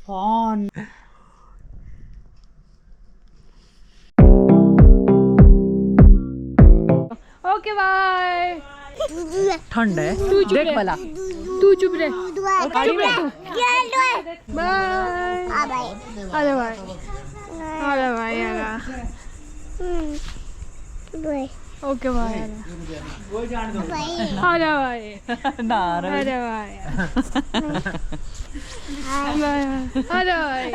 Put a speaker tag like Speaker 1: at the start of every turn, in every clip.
Speaker 1: Phone. Okay bye. ठंड है, देख भला।
Speaker 2: तू चुप रहे।
Speaker 1: बाय।
Speaker 2: अरे भाई, अरे भाई ओके भाई। अरे भाई, अरे भाई, अरे भाई।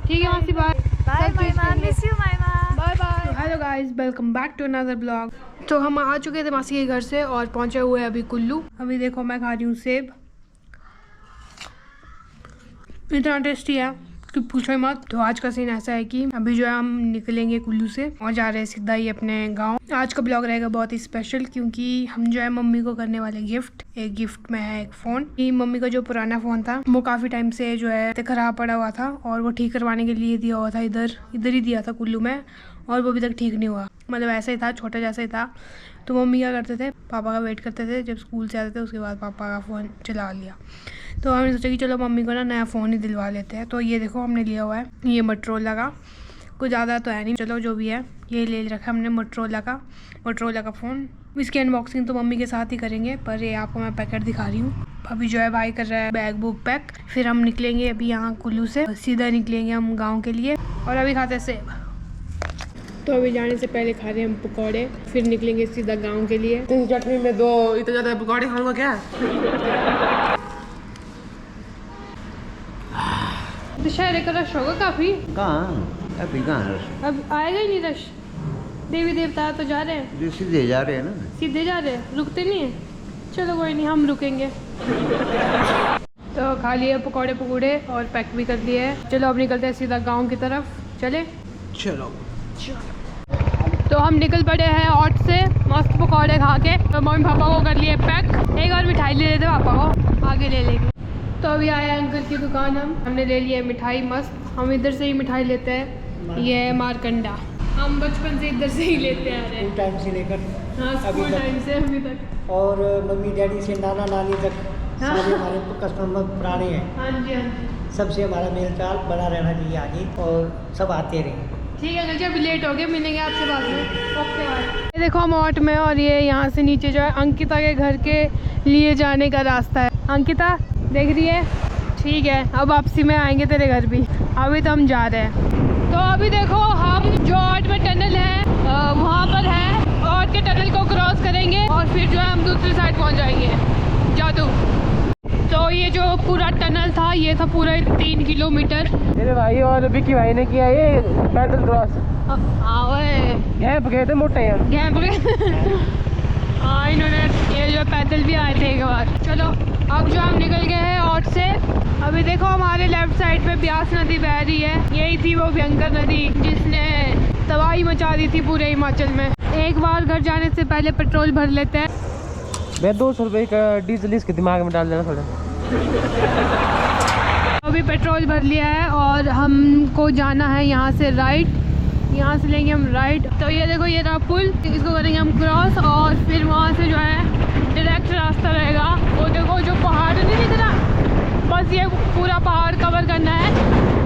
Speaker 2: ठीक है मासी, bye bye my mom, miss you my mom, bye bye. Hello guys, welcome back to another blog. तो हम आ चुके थे मासी के घर से और पहुंचे हुए अभी कुल्लू। अभी देखो मैं खा रही हूँ सेब, इतना टेस्टी है कि पूछो ही मत। तो आज का सीन ऐसा है कि अभी जो है हम निकलेंगे कुल्लू से और जा रहे हैं सीधा ही अपने गांव। आज का ब्लॉग रहेगा बहुत ही स्पेशल क्योंकि हम जो है मम्मी को करने वाले गिफ्ट। एक गिफ्ट में है एक फ़ोन। मम्मी का जो पुराना फ़ोन था वो काफ़ी टाइम से जो है ख़राब पड़ा हुआ था और वो ठीक करवाने के लिए दिया हुआ था। इधर ही दिया था कुल्लू में, और वो अभी तक ठीक नहीं हुआ। मतलब ऐसा ही था, छोटा जैसा ही था। तो मम्मी क्या करते थे, पापा का वेट करते थे जब स्कूल से आते थे, उसके बाद पापा का फ़ोन चला लिया। तो हमने सोचा कि चलो मम्मी को ना नया फ़ोन ही दिलवा लेते हैं। तो ये देखो हमने लिया हुआ है ये मोटरोला का। कुछ ज़्यादा तो है नहीं, चलो जो भी है ये ले रखा हमने मोटरोला का फ़ोन। इसकी अनबॉक्सिंग तो मम्मी के साथ ही करेंगे, पर ये आपको मैं पैकेट दिखा रही हूँ। अभी जो है भाई कर रहा है बैग बुक पैक। फिर हम निकलेंगे अभी यहाँ कुल्लू से, सीधा निकलेंगे हम गाँव के लिए। और अभी खाते सेब। तो अभी जाने से पहले खा रहे हैं हम पकौड़े, फिर निकलेंगे सीधा गांव के लिए।
Speaker 1: इतनी चटनी में दो इतने ज़्यादा पकौड़े खाऊंगा क्या?
Speaker 2: दशहरे का रश होगा काफी।
Speaker 3: कहाँ अभी कहाँ रश?
Speaker 2: अब आएगा ही नहीं रश। देवी देवता तो जा रहे हैं,
Speaker 3: जो सीधे जा रहे हैं ना।
Speaker 2: सीधे जा रहे हैं, रुकते नहीं है। चलो कोई नहीं, हम रुकेंगे। तो खा लिए पकौड़े और पैक भी कर दिए है। चलो अब निकलते हैं सीधा गाँव की तरफ। चले
Speaker 1: चलो।
Speaker 2: तो हम निकल पड़े हैं ऑट से मस्त पकौड़े खा के। तो मम्मी पापा को कर लिए पैक। एक और मिठाई ले लेते पापा को, आगे ले लेंगे। तो अभी आए अंकल की दुकान, हमने ले लिया मिठाई मस्त। हम इधर से ही मिठाई लेते हैं, ये है मारकंडा। हम बचपन से इधर से ही लेते आ रहे हैं,
Speaker 4: टाइम से लेकर
Speaker 2: हाँ स्कूल टाइम से अभी तक।
Speaker 4: और मम्मी डैडी से नाना नानी तक सारे हमारे कस्टमर पुराने हैं।
Speaker 2: हाँ जी, हाँ जी।
Speaker 4: सबसे हमारा मेल चाल बना रहना चाहिए आगे, और सब आते रहें।
Speaker 2: ठीक है अंकल जी, अभी लेट हो गए, मिलेंगे आपसे बाद में। Okay bye. ये देखो हम ऑट में, और ये यहाँ से नीचे जो है अंकिता के घर के लिए जाने का रास्ता है। अंकिता देख रही है? ठीक है, अब वापसी में आएंगे तेरे घर भी। अभी तो हम जा रहे हैं। तो अभी देखो हम जो ऑट में टनल है वहाँ पर है। ऑट के टनल को क्रॉस करेंगे और फिर जो है हम दूसरी साइड पहुँच जाएंगे, जादू। तो ये जो पूरा टनल था ये था पूरा 3 किलोमीटर।
Speaker 1: मेरे भाई और विक्की भाई ने किया ये पैदल क्रॉस।
Speaker 2: गैप
Speaker 1: गए थे मोटे हैं।
Speaker 2: गैप हाँ, इन्होंने ये जो पैदल भी आए थे एक बार। चलो अब जो हम निकल गए हैं ऑट से। अभी देखो हमारे लेफ्ट साइड पे ब्यास नदी बह रही है। यही थी वो भयंकर नदी जिसने तबाही मचा दी थी पूरे हिमाचल में। एक बार घर जाने से पहले पेट्रोल भर लेते हैं।
Speaker 1: मैं 200 रुपये का डीजल इसके दिमाग में डाल देना थोड़ा।
Speaker 2: अभी पेट्रोल भर लिया है और हमको जाना है यहाँ से राइट। यहाँ से लेंगे हम राइट। तो ये देखो ये रहा पुल, इसको करेंगे हम क्रॉस और फिर वहाँ से जो है डायरेक्ट रास्ता रहेगा। वो देखो जो पहाड़ नहीं दिख रहा, बस ये पूरा पहाड़ कवर करना है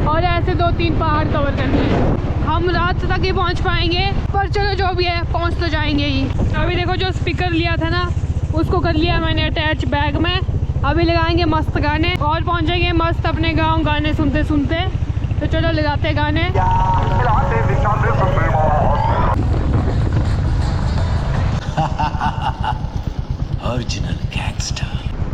Speaker 2: और ऐसे 2-3 पहाड़ कवर करने हैं। हम रात तक ही पहुँच पाएंगे, पर चलो जो भी है पहुँच तो जाएंगे ही। अभी देखो जो स्पीकर लिया था ना उसको कर लिया मैंने अटैच बैग में। अभी लगाएंगे मस्त गाने और पहुंचेंगे मस्त अपने गांव गाने सुनते सुनते। तो चलो लगाते गाने।
Speaker 3: Original gangster.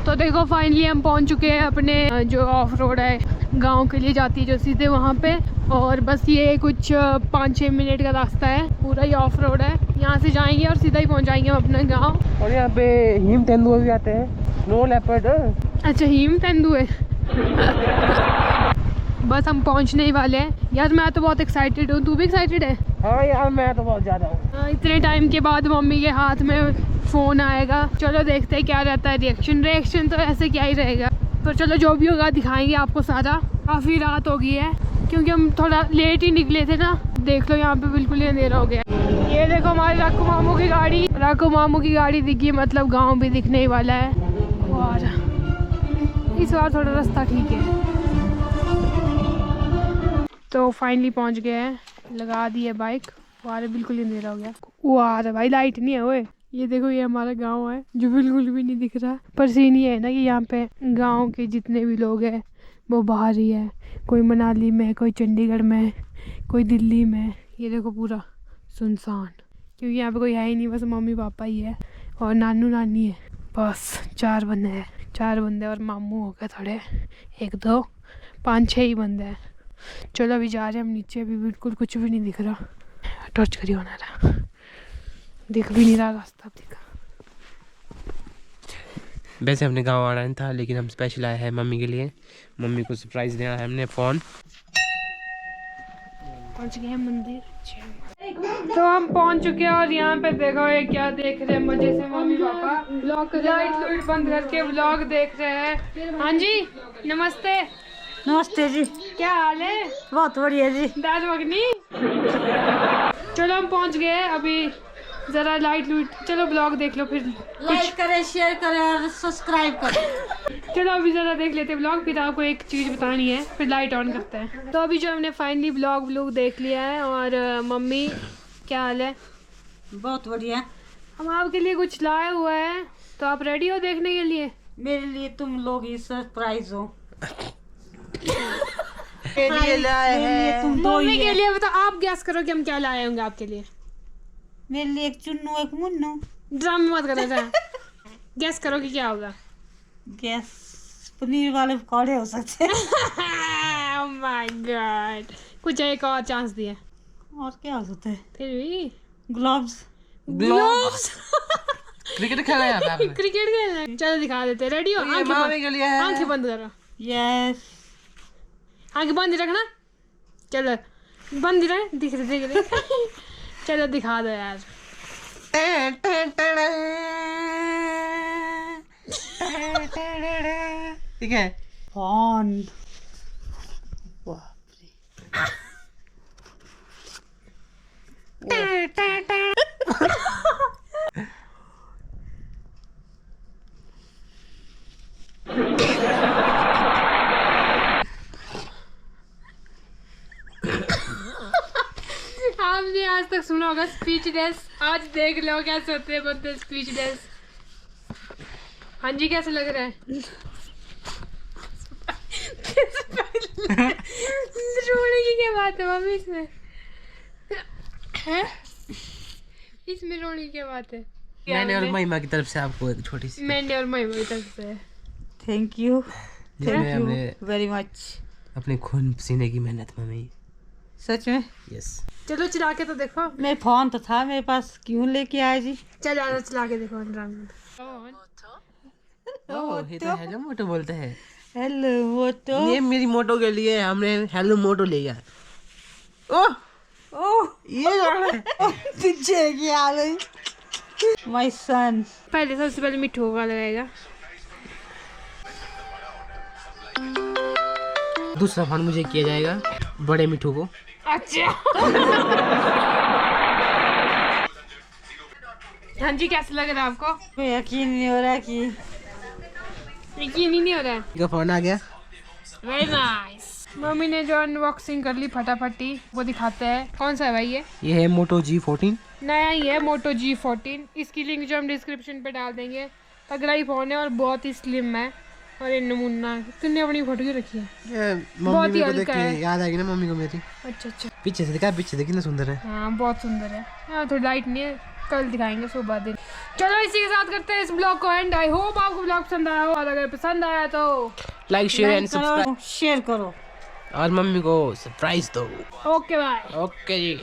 Speaker 2: तो देखो फाइनली हम पहुंच चुके हैं अपने जो ऑफ रोड है गांव के लिए जाती है जो सीधे वहां पे। और बस ये कुछ 5-6 मिनट का रास्ता है, पूरा ही ऑफ रोड है। यहाँ से जाएंगे और सीधा ही पहुँच जाएंगे हम अपने गाँव।
Speaker 1: और यहाँ पे हिम तेंदुए भी आते हैं, स्नो लेपर्ड।
Speaker 2: अच्छा हिम तेंदुए। बस हम पहुँचने ही वाले हैं। यार मैं तो बहुत एक्साइटेड हूँ, तू भी एक्साइटेड है?
Speaker 1: हाँ यार मैं तो बहुत ज़्यादा हूँ।
Speaker 2: इतने टाइम के बाद मम्मी के हाथ में फ़ोन आएगा। चलो देखते हैं क्या रहता है रिएक्शन तो ऐसे क्या ही रहेगा। तो चलो जो भी होगा दिखाएंगे आपको सारा। काफ़ी रात हो गई है क्योंकि हम थोड़ा लेट ही निकले थे ना। देख लो यहाँ पे बिल्कुल ही अंधेरा हो गया। ये देखो हमारे राकू मामू की गाड़ी दिखी, मतलब गांव भी दिखने ही वाला है। और इस बार थोड़ा रास्ता ठीक है। तो फाइनली पहुंच गए हैं, लगा दी है बाइक। वारे बिल्कुल ही अंधेरा हो गया। वो आ रहा भाई, लाइट नहीं है ओए। ये देखो ये हमारा गांव है जो बिल्कुल भी नहीं दिख रहा। पर सीन ये है ना कि यहाँ पे गांव के जितने भी लोग हैं वो बाहर ही है। कोई मनाली में, कोई चंडीगढ़ में, कोई दिल्ली में। ये देखो पूरा सुनसान, क्योंकि यहाँ पे कोई है ही नहीं, बस मम्मी पापा ही है और नानू नानी है। बस 4 बंदे हैं, 4 बंदे और मामू हो गए थोड़े, 1 2 5 6 ही बंदे हैं। चलो अभी जा रहे हैं हम नीचे। अभी बिल्कुल कुछ भी नहीं दिख रहा। टॉर्च करियो ना रहा, दिख भी नहीं रहा रास्ता दिखा।
Speaker 1: वैसे हमने गांव आना नहीं था, लेकिन हम स्पेशल आए हैं मम्मी के लिए। मम्मी को सरप्राइज देना है हमने। फ़ोन
Speaker 2: पहुंच गए हैं मंदिर। तो हम पहुंच चुके हैं और यहाँ पे देखो ये क्या देख रहे हैं मजे से मम्मी पापा। लाइट लूट बंद करके व्लॉग देख रहे हैं। हाँ जी नमस्ते।
Speaker 5: नमस्ते जी,
Speaker 2: क्या हाल है?
Speaker 5: बहुत बढ़िया जी।
Speaker 2: दाल मखनी। चलो हम पहुंच गए अभी, जरा लाइट लूट। चलो ब्लॉग देख लो फिर।
Speaker 5: लाइक करें, शेयर करें और सब्सक्राइब करें।
Speaker 2: चलो अभी ज़रा देख लेते हैं ब्लॉग, फिर आपको एक चीज़ बतानी है, फिर लाइट ऑन करते हैं। तो अभी जो हमने फाइनली ब्लॉग देख लिया है। और मम्मी क्या हाल है?
Speaker 5: बहुत बढ़िया।
Speaker 2: हम आपके लिए कुछ लाए हुए हैं, तो आप रेडी हो देखने के लिए?
Speaker 5: मेरे लिए तुम लोग ही सरप्राइज हो।
Speaker 3: मेरे लिए लाए हैं।
Speaker 5: तुम दो
Speaker 2: मम्मी
Speaker 5: ही
Speaker 2: के
Speaker 5: है।
Speaker 2: लिए बता, आप गैस करो कि हम क्या लाए होंगे आपके लिए।
Speaker 5: मेरे लिए एक चुन्नू एक मुन्नू।
Speaker 2: ड्रामा मत करो जरा। गैस करो कि क्या होगा।
Speaker 5: गैस पनीर वाले पकौड़े हो सकते हैं।
Speaker 2: Oh my God। कुछ एक और चांस दिए।
Speaker 5: और क्या हो सकता है?
Speaker 2: फिर भी
Speaker 5: ग्लव्स।
Speaker 2: ग्लोव्स।
Speaker 1: क्रिकेट खेला है आपने?
Speaker 2: क्रिकेट खेलना है? चलो दिखा देते। रेडी हो?
Speaker 1: मम्मी के लिए है।
Speaker 2: आंखें बंद करो।
Speaker 5: यस।
Speaker 2: आंखें बंद ही रखना। चलो बंद ही रहे, दिख रहे। चलो दिखा दो यार।
Speaker 1: ठीक है।
Speaker 5: फोन।
Speaker 2: आपने आज तक सुना होगा स्पीच डेस। आज देख लो कैसे होते हैं बंदे स्पीच डेस। हाँ जी कैसे लग रहा है? रोने की क्या बात है मम्मी इसमें? हैं? इसमें रोने की क्या बात है?
Speaker 1: मैंने और महिमा की तरफ से आपको एक छोटी सी
Speaker 2: मैंने और महिमा की तरफ से।
Speaker 5: थैंक यू,
Speaker 1: जिसमें हमने
Speaker 5: वेरी मच।
Speaker 1: अपने खून पसीने की मेहनत मम्मी।
Speaker 5: सच में?
Speaker 1: यस।
Speaker 2: चलो चला के तो देखो।
Speaker 5: मैं फोन तो था मेरे पास, क्यों लेके आए जी?
Speaker 2: चल यार चला के देखो ड्रामा।
Speaker 1: ओह ये तो हेलो मोटो बोलते हैं।
Speaker 5: हेलो मोटो।
Speaker 1: ये मेरी मोटो के लिए हमने हेलो मोटो लिया। ओह
Speaker 5: ओह
Speaker 1: ये कौन है?
Speaker 5: तुझे क्या हाल है? My son.
Speaker 2: पहले सबसे पहले मिठू का लगाएगा।
Speaker 1: दूसरा फोन मुझे किया जाएगा बड़े मिठू को।
Speaker 2: अच्छा। हाँ जी कैसा लग रहा है आपको?
Speaker 5: यकीन नहीं हो रहा कि
Speaker 2: यकीन ही नहीं हो रहा है।
Speaker 1: का फोन आ गया।
Speaker 2: Very nice. मम्मी ने जो अनबॉक्सिंग कर ली फटाफटी, वो दिखाते हैं। कौन सा है भाई ये
Speaker 1: है मोटो G14।
Speaker 2: नया ही है मोटो G14। इसकी लिंक जो हम डिस्क्रिप्शन पे डाल देंगे। तगड़ा ही फोन है और बहुत ही स्लिम है। और ये नमूना तूने अपनी फोटो क्यों रखी है? बहुत ही हल्का है।
Speaker 1: याद आएगी ना मम्मी को मेरी।
Speaker 2: अच्छा अच्छा।
Speaker 1: पीछे से दिखा, पीछे से कितना सुंदर है।
Speaker 2: हाँ बहुत सुंदर है। हाँ थोड़ी लाइट नहीं है, कल दिखाएंगे सुबह दिन। चलो इसी के साथ करते हैं इस ब्लॉग को एंड। आई होप आपको ब्लॉग पसंद आया हो, और अगर पसंद आया तो
Speaker 1: like share and subscribe
Speaker 5: share करो
Speaker 1: और मम्मी को सरप्राइज दो।
Speaker 2: Okay bye.
Speaker 1: ओके जी।